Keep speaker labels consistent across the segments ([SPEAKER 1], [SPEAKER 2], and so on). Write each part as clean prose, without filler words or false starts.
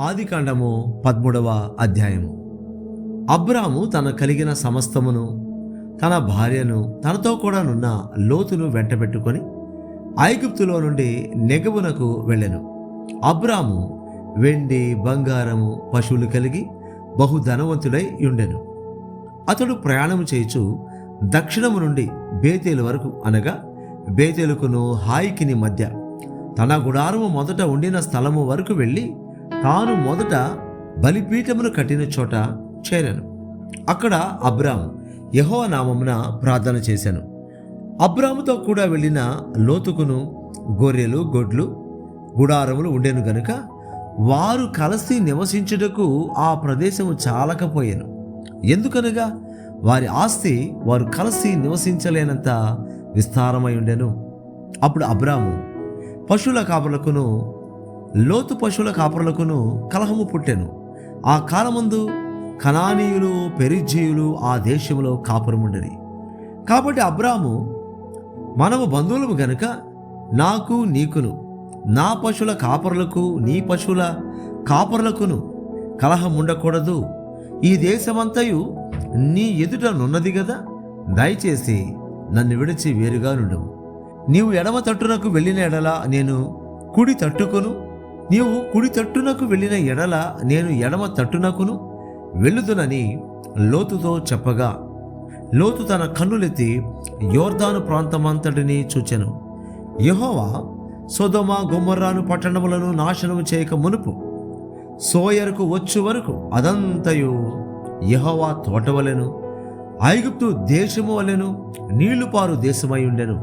[SPEAKER 1] ఆదికాండము 13వ అధ్యాయము. అబ్రాము తన కలిగిన సమస్తమును, తన భార్యను, తనతో కూడా నున్న లోతును వెంటబెట్టుకొని ఐగుప్తులో నుండి నెగెబునకు వెళ్ళెను. అబ్రాము వెండి బంగారము పశువులు కలిగి బహుధనవంతుడై ఉండెను. అతడు ప్రయాణము చేయుచు దక్షిణము నుండి బేతేలు వరకు, అనగా బేతేలుకును హాయికిని మధ్య తన గుడారము మొదట ఉండిన స్థలము వరకు వెళ్ళి తాను మొదట బలిపీఠమును కట్టిన చోట చేరాను. అక్కడ అబ్రాము యెహోవా నామమున ప్రార్థన చేశాను. అబ్రాముతో కూడా వెళ్ళిన లోతుకును గొర్రెలు గొడ్లు గుడారములు ఉండెను గనుక వారు కలిసి నివసించుటకు ఆ ప్రదేశము చాలకపోయాను. ఎందుకనగా వారి ఆస్తి వారు కలిసి నివసించలేనంత విస్తారమై ఉండెను. అప్పుడు అబ్రాము పశువుల కాపరులకును లోతు పశువుల కాపరులకును కలహము పుట్టెను. ఆ కాలమందు కనానీయులు పెరిజ్జీయులు ఆ దేశంలో కాపురముండిరి. కాబట్టి అబ్రాము, మనము బంధువులము గనుక నాకు నీకును నా పశువుల కాపరులకు నీ పశువుల కాపరులకును కలహం ఉండకూడదు. ఈ దేశమంతయు నీ ఎదుట నున్నది గదా, దయచేసి నన్ను విడిచి వేరుగా నుండుము. నీవు ఎడమ తట్టునకు వెళ్ళిన ఎడల నేను కుడి తట్టుకొను, నీవు కుడి తట్టునకు వెళ్ళిన ఎడల నేను ఎడమ తట్టునకును వెళ్ళుదునని లోతుతో చెప్పగా, లోతు తన కన్నులెత్తి యోర్దాను ప్రాంతమంతటిని చూచెను. యెహోవా సొదొమ గొమొర్రాను పట్టణములను నాశనము చేయక మునుపు సోయరుకు వచ్చు వరకు అదంతయు యెహోవా తోటవలెను, ఐగుప్తు దేశము వలెను నీళ్లు పారు దేశమై ఉండెను.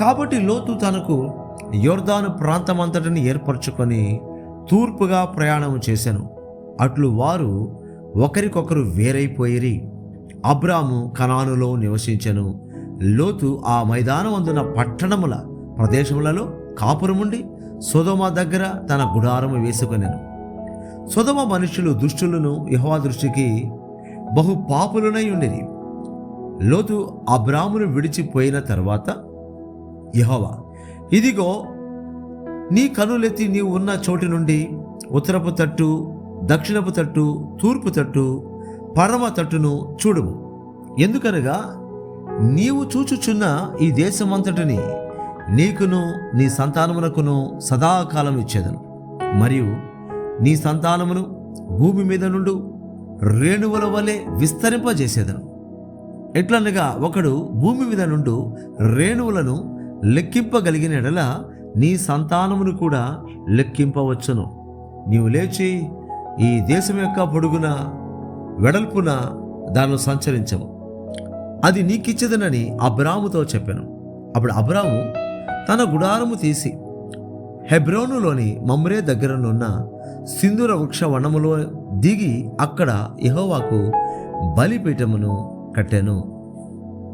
[SPEAKER 1] కాబట్టి లోతు తనకు యోర్దాను ప్రాంతమంతటిని ఏర్పరచుకొని తూర్పుగా ప్రయాణము చేశాను. అట్లు వారు ఒకరికొకరు వేరైపోయిరి. అబ్రాము కనానులో నివసించెను. లోతు ఆ మైదానమందున పట్టణముల ప్రదేశములలో కాపురముండి సొదొమ దగ్గర తన గుడారము వేసుకొనెను. సొదొమ మనుషులు దుష్టులను యెహోవా దృష్టికి బహు పాపులనై ఉండిరి. లోతు అబ్రామును విడిచిపోయిన తర్వాత యెహోవా, ఇదిగో నీ కనులెత్తి నీవు ఉన్న చోటి నుండి ఉత్తరపు తట్టు, దక్షిణపు తట్టు, తూర్పు తట్టు, పరమ తట్టును చూడుము. ఎందుకనగా నీవు చూచుచున్న ఈ దేశమంతటిని నీకును నీ సంతానమునకును సదాకాలం ఇచ్చేదను. మరియు నీ సంతానమును భూమి మీద నుండి రేణువుల వలె విస్తరింపజేసేదను. ఎట్లనగా ఒకడు భూమి మీద నుండి రేణువులను లెక్కింపగలిగిన ఎడల నీ సంతానమును కూడా లెక్కింపవచ్చును. నీవు లేచి ఈ దేశం యొక్క పొడుగున వెడల్పున దానిలో సంచరించవు, అది నీకిచ్చదనని అబ్రాముతో చెప్పాను. అప్పుడు అబ్రాము తన గుడారము తీసి హెబ్రోనులోని మమ్రే దగ్గరనున్న సింధూర వృక్ష వనములో దిగి అక్కడ యెహోవాకు బలిపీఠమును కట్టెను.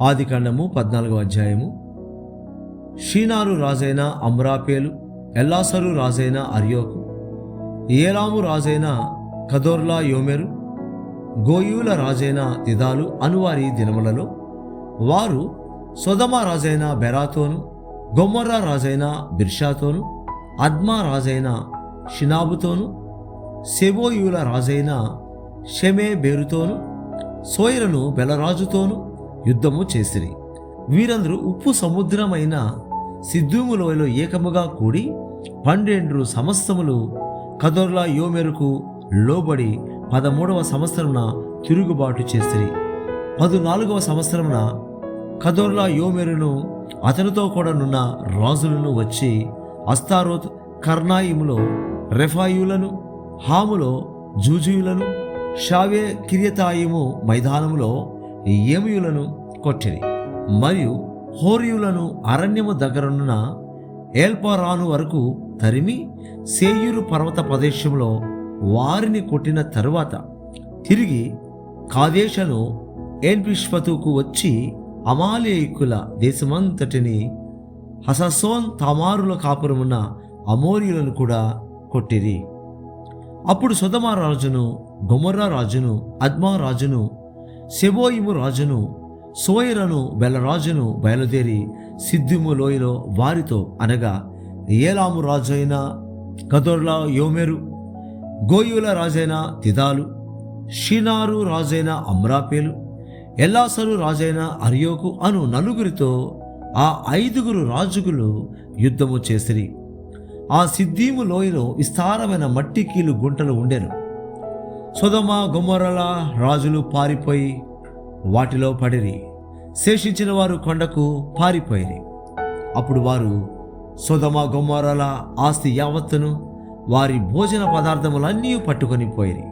[SPEAKER 1] ఆదికాండము 14వ అధ్యాయము. షీనారు రాజైన అమ్రాపేలు, ఎల్లాసరు రాజైన అర్యోకు, ఏలాము రాజైన కదోర్లా యోమెరు, గోయూల రాజైన తిదాలు అనువారి దినములలో వారు సొదొమ రాజైన బెరాతోను, గొమొర్రా రాజైన బిర్షాతోను, అద్మా రాజైన షినాబుతోను, సెబోయూల రాజైన షెమేబేరుతోను, సోయరును బెలరాజుతోను యుద్ధము చేసిరి. వీరందరూ ఉప్పు సముద్రమైన సిద్దూము లోయలో ఏకముగా కూడి 12 సంవత్సరములు కదొర్లా యోమెరుకు లోబడి 13వ సంవత్సరమున తిరుగుబాటు చేసిరి. 14వ సంవత్సరమున కదొర్లా యోమెరును అతనితో కూడా నున్న రాజులను వచ్చి అస్తారోత్ కర్నాయిములో రెఫాయులను, హాములో జూజీయులను, షావే కిర్యతాయిము మైదానములో ఏమియులను కొట్టిరి. మరియు హోరీయులను అరణ్యము దగ్గరనున్న ఏల్పారాను వరకు తరిమి సేయూరు పర్వత ప్రదేశంలో వారిని కొట్టిన తరువాత తిరిగి కాదేశను ఏన్పిష్పతుకు వచ్చి అమాలేకుల దేశమంతటిని హససోన్ తామారుల కాపురమున్న అమోరీయులను కూడా కొట్టిరి. అప్పుడు సొదొమ రాజును, గొమొర్రా రాజును, అద్మా రాజును, సెబోయిము రాజును, సోయరను బెలరాజును బయలుదేరి సిద్దిము లోయలో వారితో, అనగా ఏలాము రాజు అయిన కదొర్లా యోమెరు, గోయుల రాజైన తిదాలు, షినారు రాజైన అమ్రాపేలు, ఎల్లాసరు రాజైన అర్యోకు అను నలుగురితో ఆ 5 రాజులు యుద్ధము చేసిరి. ఆ సిద్దీము లోయలో విస్తారమైన మట్టి కీలు గుంటలు ఉండెను. సొదొమ గొమొర్రాల రాజులు పారిపోయి వాటిలో పడిరి. శేషించిన వారు కొండకు పారిపోయిరి. అప్పుడు వారు సొదొమ గొమొర్రాల ఆస్తి యావత్తును, వారి భోజన పదార్థములన్నీ పట్టుకొని పోయిరి.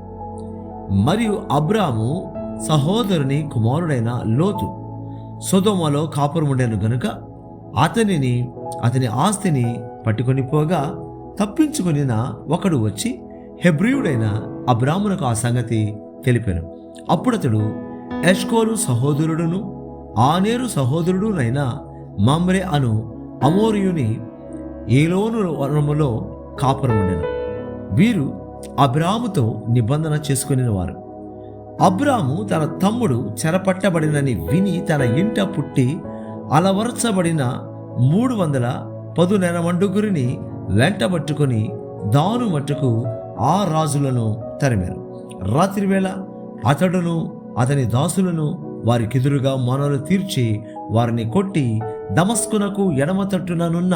[SPEAKER 1] మరియు అబ్రాము సహోదరుని కుమారుడైన లోతు సొదొమలో కాపురముండెను గనుక అతని ఆస్తిని పట్టుకొని పోగా తప్పించుకొనిన ఒకడు వచ్చి హెబ్రీయుడైన అబ్రామునకు ఆ సంగతి తెలిపెను. అప్పుడతడు ఎష్కోలు సహోదరుడును ఆనేరు సహోదరుడునైన మమ్రే అను అమోరియుని ఏలోను వనములో కాపురముండెను. వీరు అబ్రాముతో నిబంధన చేసుకుని వారు. అబ్రాము తన తమ్ముడు చెరపట్టబడినని విని తన ఇంట పుట్టి అలవరచబడిన 310 మండుగురిని వెంటబట్టుకొని దాను మట్టుకు ఆ రాజులను తరిమారు. రాత్రివేళ అతడును అతని దాసులను వారికెదురుగా మొనలు తీర్చి వారిని కొట్టి దమస్కునకు ఎడమ తట్టుననున్న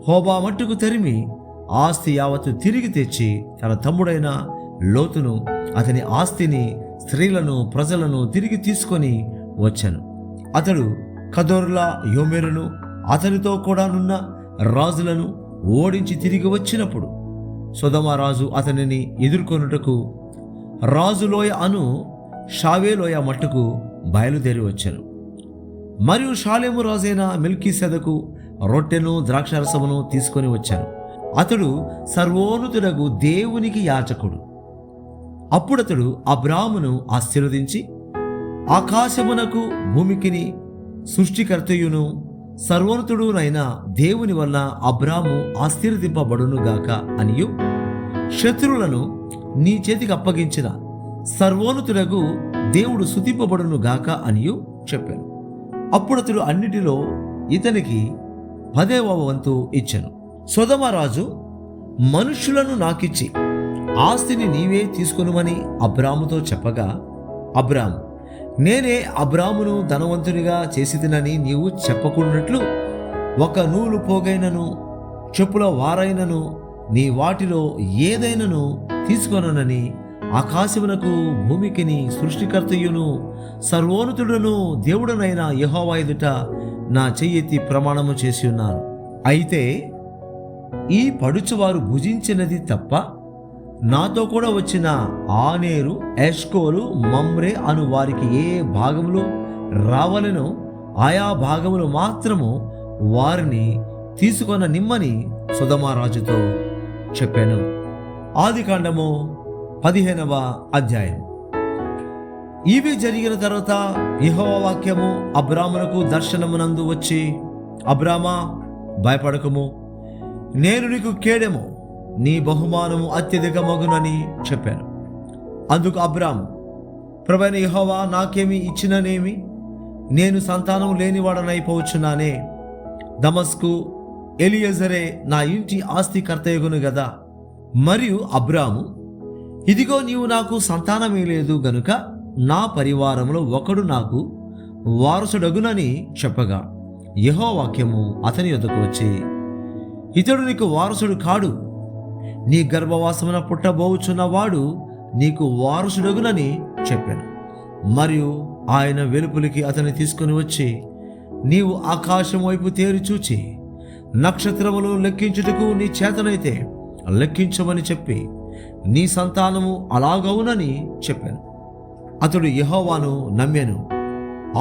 [SPEAKER 1] హోబా మట్టుకు తరిమి ఆస్తి యావత్తు తిరిగి తెచ్చి తన తమ్ముడైన లోతును, అతని ఆస్తిని, స్త్రీలను, ప్రజలను తిరిగి తీసుకొని వచ్చాను. అతడు కదోర్లా యోమెరును అతనితో కూడానున్న రాజులను ఓడించి తిరిగి వచ్చినప్పుడు సొదొమ రాజు అతనిని ఎదుర్కొనుటకు రాజులోయ అను షావేలోయ మట్టుకు బయలుదేరి వచ్చాను. మరియు షాలేము రాజైన మెల్కీసెదకు రొట్టెను ద్రాక్షారసమును తీసుకొని వచ్చాను. అతడు సర్వోన్నతుడగు దేవునికి యాజకుడు. అప్పుడతడు అబ్రామును ఆశీర్వదించి, ఆకాశమునకు భూమికిని సృష్టికర్తయును సర్వోన్నతుడునైన దేవుని వల్ల అబ్రాము ఆశీర్వదింపబడునుగాక అనియు, శత్రువులను నీ చేతికి అప్పగించిన సర్వోన్నతుడగు దేవుడు స్తుతింపబడునుగాక అనియు చెప్పాను. అప్పుడతడు అన్నిటిలో ఇతనికి 10వ వంతు ఇచ్చెను. సొదొమ రాజు మనుష్యులను నాకిచ్చి ఆస్తిని నీవే తీసుకొనుమని అబ్రాముతో చెప్పగా, అబ్రాము, నేనే అబ్రామును ధనవంతునిగా చేసితినని నీవు చెప్పకున్నట్లు 1 నూలు పోగైనను చెప్పుల వారైనను నీ వాటిలో ఏదైనను తీసుకొననని ఆకాశమునకు భూమికిని సృష్టికర్తయును సర్వోన్నతుడును దేవుడనైన యెహోవా ఎదుట నా చెయ్యెత్తి ప్రమాణము చేసి ఉన్నాను. అయితే ఈ పడుచువారు భుజించినది తప్ప నాతో కూడా వచ్చిన ఆనేరు, ఎష్కోలు, మమ్రే అను వారికి ఏ భాగములు రావాలనో ఆయా భాగములు మాత్రము వారిని తీసుకొన నిమ్మని సొదొమ రాజుతో చెప్పాను. ఆదికాండము 15వ అధ్యాయం. ఇవి జరిగిన తర్వాత యెహోవా వాక్యము అబ్రామునకు దర్శనమునందు వచ్చి, అబ్రామా, భయపడకము, నేను నీకు కేడెము, నీ బహుమానము అత్యధికమగునని చెప్పాను. అందుకు అబ్రాము, ప్రభువైన యెహోవా నాకేమి ఇచ్చిననేమి, నేను సంతానం లేనివాడనైపోవచ్చున్నానే. దమస్కు ఎలియజరే నా ఇంటి ఆస్తి కర్తయగును గదా. మరియు అబ్రాము, ఇదిగో నీవు నాకు సంతానమే లేదు గనుక నా పరివారంలో ఒకడు నాకు వారసుడగునని చెప్పగా, యెహోవా వాక్యము అతని యొద్దకు వచ్చి, ఇతడు నీకు వారసుడు కాడు, నీ గర్భవాసమున పుట్టబోచున్నవాడు నీకు వారసుడగునని చెప్పాను. మరియు ఆయన వెలుపలికి అతన్ని తీసుకుని వచ్చి, నీవు ఆకాశం వైపు తేరి చూచి నక్షత్రములు లెక్కించుటకు నీ చేతనైతే లెక్కించమని చెప్పి నీ సంతానము అలాగవునని చెప్పాను. అతడు యెహోవాను నమ్మాను,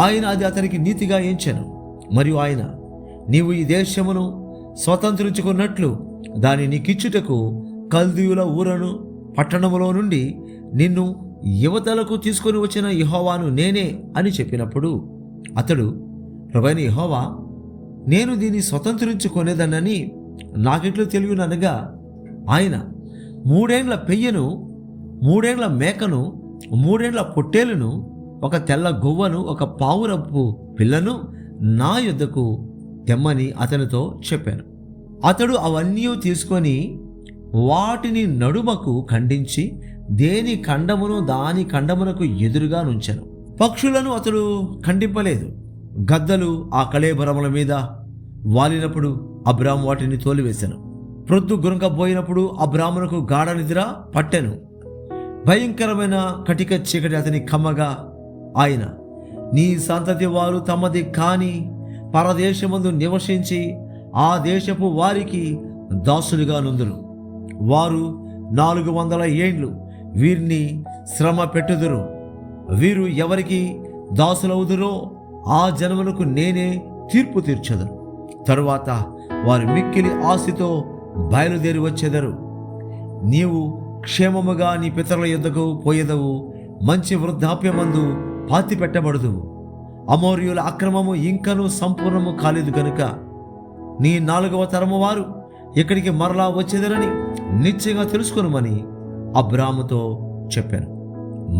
[SPEAKER 1] ఆయన అది అతనికి నీతిగా ఎంచెను. మరియు ఆయన, నీవు ఈ దేశమును స్వతంత్రించుకున్నట్లు దాని నీకిచ్చుటకు కల్దీయుల ఊరను పట్టణములో నుండి నిన్ను యువతలకు తీసుకొని వచ్చిన యెహోవాను నేనే అని చెప్పినప్పుడు అతడు, ప్రభువైన యెహోవా, నేను దీన్ని స్వతంత్రించుకొనేదనని నాకెట్లు తెలియననగా, ఆయన 3 ఏండ్ల పెయ్యను, 3 ఏండ్ల మేకను, 3 ఏండ్ల పొట్టేలును, ఒక తెల్ల గువ్వను, ఒక పావురపు పిల్లను నా యొద్దకు తెమ్మని అతనితో చెప్పాను. అతడు అవన్నీ తీసుకొని వాటిని నడుమకు ఖండించి దేని ఖండమును దాని ఖండమునకు ఎదురుగా నుంచెను. పక్షులను అతడు ఖండింపలేదు. గద్దలు ఆ కళేబరముల మీద వాలినప్పుడు అబ్రాము వాటిని తోలివేశాను. ప్రొద్దు గురకబోయినప్పుడు అబ్రామునకు గాఢ నిద్ర పట్టెను. భయంకరమైన కటిక చీకటి అతని కమ్మగా ఆయన, నీ సంతతి వారు తమది కాని పరదేశమందు నివసించి ఆ దేశపు వారికి దాసులుగా నుందురు. వారు 400 ఏండ్లు వీరిని శ్రమ పెట్టుదురు. వీరు ఎవరికి దాసులవుదురో ఆ జనములకు నేనే తీర్పు తీర్చెదను. తరువాత వారు మిక్కిలి ఆశతో బయలుదేరి వచ్చెదరు. నీవు క్షేమముగా నీ పితరుల యొద్దకు పోయేదవు. మంచి వృద్ధాప్యమందు పాతి పెట్టబడదు. అమోరీయుల అక్రమము ఇంకనూ సంపూర్ణము కాలేదు గనుక నీ 4వ తరము వారు ఇక్కడికి మరలా వచ్చేదరని నిశ్చయంగా తెలుసుకొనుమని అబ్రాముతో చెప్పాను.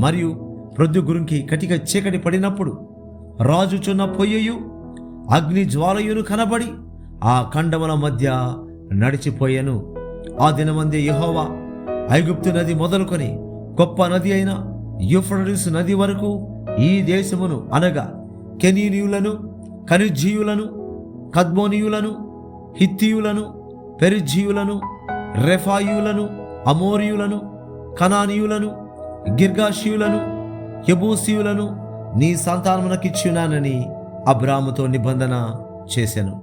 [SPEAKER 1] మరియు ప్రొద్దు గురించి కటిక చీకటి పడినప్పుడు రాజుచున్న పొయ్యయు అగ్ని జ్వాలయును కనబడి ఆ ఖండముల మధ్య నడిచిపోయాను. ఆ దినమందే యెహోవా ఐగుప్తు నది మొదలుకొని గొప్ప నది అయిన యూఫ్రటీసు నది వరకు ఈ దేశమును అనగా కెనీనీయులను, కనిజ్జీయులను, కద్మోనీయులను, హిత్తీయులను, పెరిజ్జీయులను, రెఫాయియులను, అమోరీయులను, కనానీయులను, గిర్గాషీయులను, యెబూసీయులను నీ సంతానమునకిచ్చున్నానని అబ్రాముతో నిబంధన చేశాను.